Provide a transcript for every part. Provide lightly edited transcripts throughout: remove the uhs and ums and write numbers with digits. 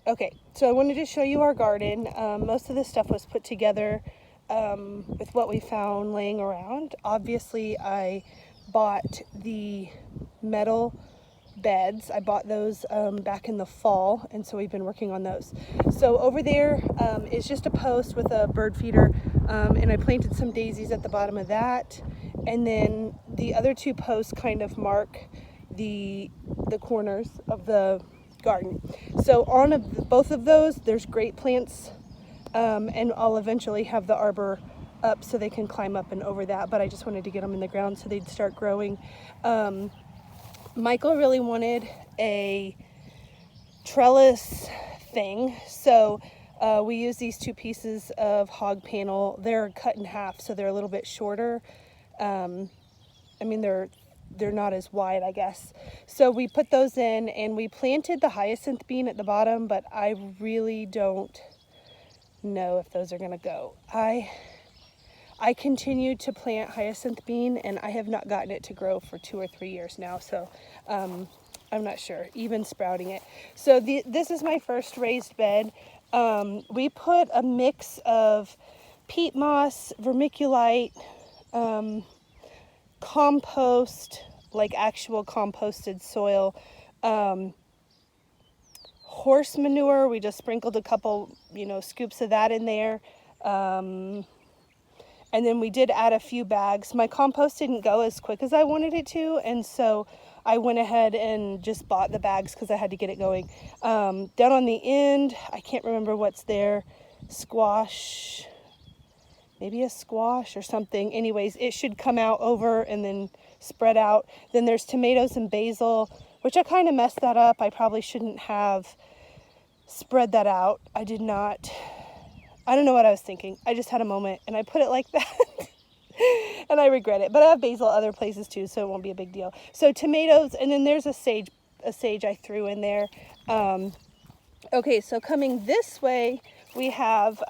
Okay, so I wanted to show you our garden. Most of this stuff was put together with what we found laying around. Obviously, I bought the metal beds. I bought those back in the fall, and so we've been working on those. So over there is just a post with a bird feeder, and I planted some daisies at the bottom of that. And then the other two posts kind of mark the corners of the garden. So on both of those, there's great plants, and I'll eventually have the arbor up so they can climb up and over that, but I just wanted to get them in the ground so they'd start growing. Michael really wanted a trellis thing, so we use these two pieces of hog panel. They're cut in half, so they're a little bit shorter. I mean, they're not as wide, I guess. So we put those in, and we planted the hyacinth bean at the bottom, but I really don't know if those are gonna go. I continue to plant hyacinth bean, and I have not gotten it to grow for 2 or 3 years now, so I'm not sure, even sprouting it. So this is my first raised bed. We put a mix of peat moss, vermiculite, compost, like actual composted soil, horse manure. We just sprinkled a couple, scoops of that in there. And then we did add a few bags. My compost didn't go as quick as I wanted it to, and so I went ahead and just bought the bags because I had to get it going. Down on the end, I can't remember what's there. Squash, maybe a squash or something. Anyways, it should come out over and then spread out. Then there's tomatoes and basil, which I kind of messed that up. I probably shouldn't have spread that out. I don't know what I was thinking. I just had a moment and I put it like that. And I regret it. But I have basil other places too, so it won't be a big deal. So tomatoes, and then there's a sage I threw in there. Okay, so coming this way, we have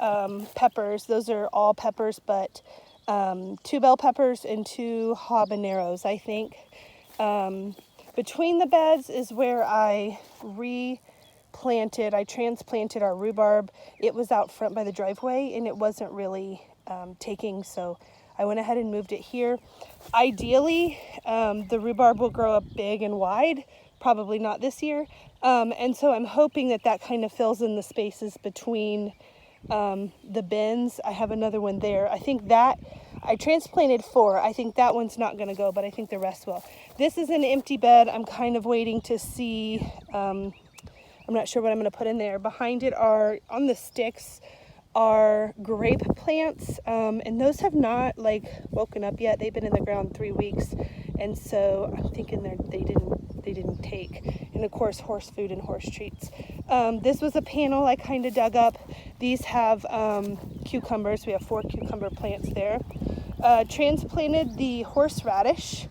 peppers. Those are all peppers, but 2 bell peppers and 2 habaneros, I think. Between the beds is where I transplanted our rhubarb. It was out front by the driveway, and it wasn't really taking, so I went ahead and moved it here. Ideally, the rhubarb will grow up big and wide, probably not this year. And so I'm hoping that kind of fills in the spaces between the bins. I have another one there. I think that I transplanted 4. I think that one's not going to go, but I think the rest will. This is an empty bed. I'm kind of waiting to see. I'm not sure what I'm going to put in there. Behind it on the sticks are grape plants, and those have not woken up yet. They've been in the ground 3 weeks, and so I'm thinking they didn't take. And of course, horse food and horse treats. This was a panel I kind of dug up. These have cucumbers. We have 4 cucumber plants there. Transplanted the horseradish,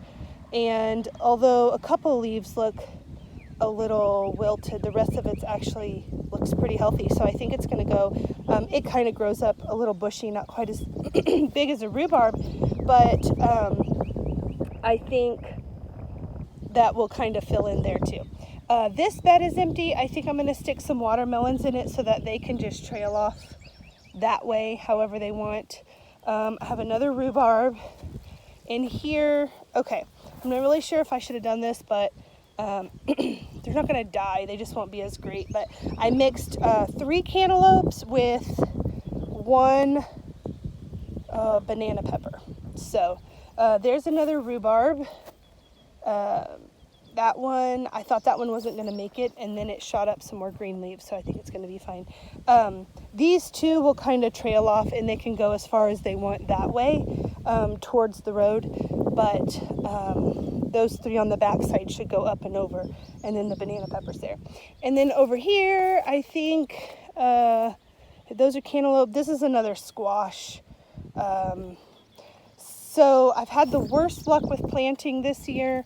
and although a couple leaves look a little wilted, the rest of it actually looks pretty healthy, so I think it's going to go. It kind of grows up a little bushy, not quite as big as a rhubarb, but I think that will kind of fill in there too. This bed is empty. I think I'm going to stick some watermelons in it so that they can just trail off that way however they want. I have another rhubarb in here. Okay, I'm not really sure if I should have done this, but they're not going to die. They just won't be as great. But I mixed 3 cantaloupes with 1 banana pepper. So there's another rhubarb. That one, I thought that one wasn't going to make it, and then it shot up some more green leaves, so I think it's going to be fine. These 2 will kind of trail off, and they can go as far as they want that way, towards the road, but those 3 on the back side should go up and over, and then the banana peppers there. And then over here, I think those are cantaloupe. This is another squash. So I've had the worst luck with planting this year.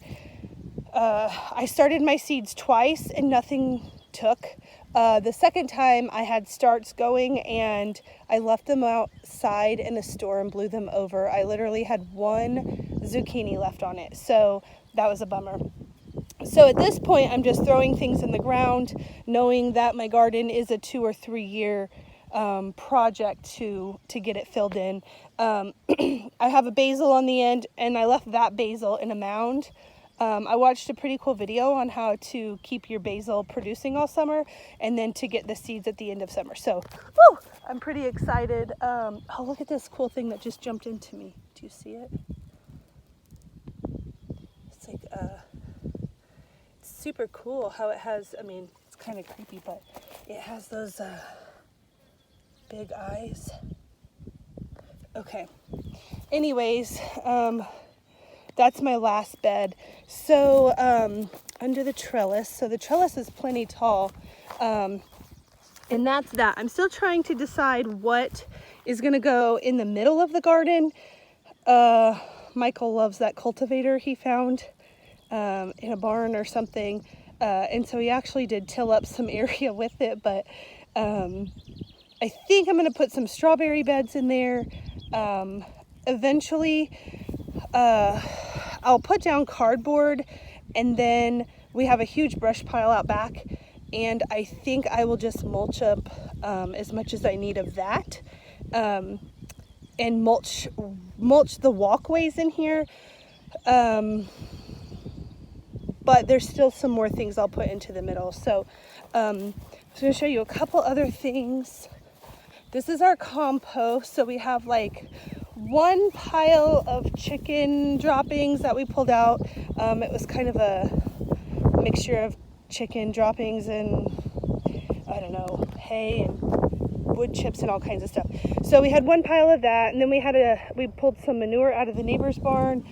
I started my seeds twice and nothing took. The second time I had starts going and I left them outside in a store and blew them over. I literally had 1 zucchini left on it, so that was a bummer. So at this point, I'm just throwing things in the ground, knowing that my garden is a 2 or 3 year project to get it filled in. I have a basil on the end, and I left that basil in a mound. I watched a pretty cool video on how to keep your basil producing all summer, and then to get the seeds at the end of summer. So, woo, I'm pretty excited. Oh, look at this cool thing that just jumped into me. Do you see it? It's like super cool how it has, I mean, it's kind of creepy, but it has those big eyes. Okay. Anyways, that's my last bed. So under the trellis, so the trellis is plenty tall, and that's that. I'm still trying to decide what is going to go in the middle of the garden. Michael loves that cultivator he found in a barn or something, and so he actually did till up some area with it, but I think I'm going to put some strawberry beds in there. Eventually I'll put down cardboard, and then we have a huge brush pile out back, and I think I will just mulch up as much as I need of that, and mulch the walkways in here. But there's still some more things I'll put into the middle. So I'm going to show you a couple other things. This is our compost. So we have like one pile of chicken droppings that we pulled out. It was kind of a mixture of chicken droppings and, I don't know, hay and wood chips and all kinds of stuff. So we had one pile of that, and then we pulled some manure out of the neighbor's barn,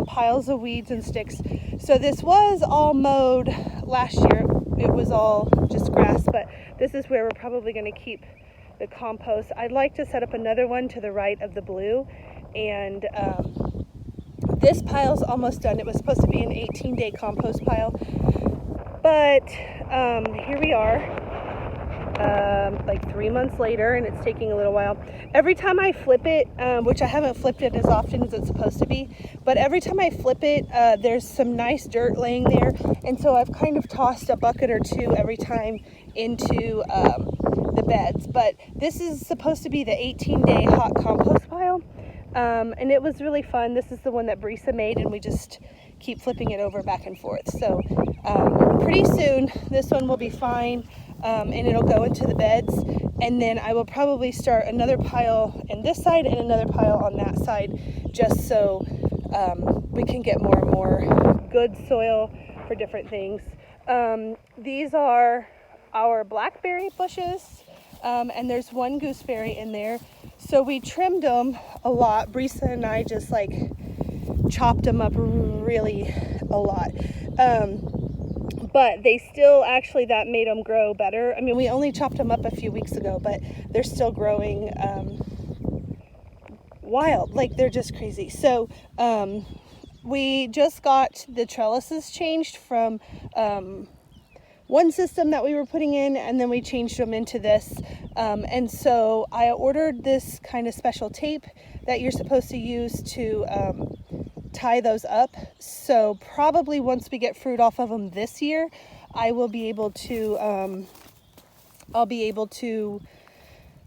piles of weeds and sticks. So this was all mowed last year. It was all just grass, but this is where we're probably going to keep the compost. I'd like to set up another one to the right of the blue, and this pile's almost done. It was supposed to be an 18-day compost pile, but here we are, like 3 months later, and it's taking a little while. Every time I flip it, which I haven't flipped it as often as it's supposed to be, but every time I flip it, there's some nice dirt laying there, and so I've kind of tossed a bucket or two every time into the beds. But this is supposed to be the 18-day hot compost pile, and it was really fun. This is the one that Brisa made, and we just keep flipping it over back and forth. So pretty soon this one will be fine, and it'll go into the beds, and then I will probably start another pile in this side and another pile on that side, just so we can get more and more good soil for different things. These are our blackberry bushes, and there's one gooseberry in there. So we trimmed them a lot. Brisa and I just like chopped them up really a lot. But they still, actually, that made them grow better. I mean, we only chopped them up a few weeks ago, but they're still growing wild. Like, they're just crazy. So we just got the trellises changed from one system that we were putting in, and then we changed them into this. And so I ordered this kind of special tape that you're supposed to use to tie those up. So probably once we get fruit off of them this year, I will be able to, I'll be able to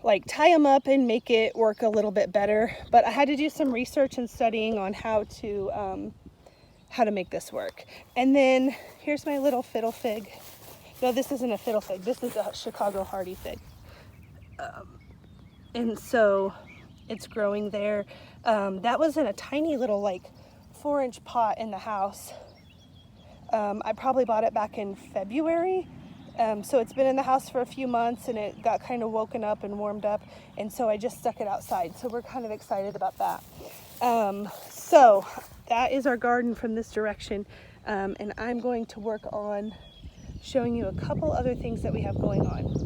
like tie them up and make it work a little bit better. But I had to do some research and studying on how to make this work. And then here's my little fiddle fig. No, this isn't a fiddle fig. This is a Chicago hardy fig. And so it's growing there. That was in a tiny little like 4-inch pot in the house. I probably bought it back in February. So it's been in the house for a few months, and it got kind of woken up and warmed up. And so I just stuck it outside. So we're kind of excited about that. So that is our garden from this direction. And I'm going to work on showing you a couple other things that we have going on.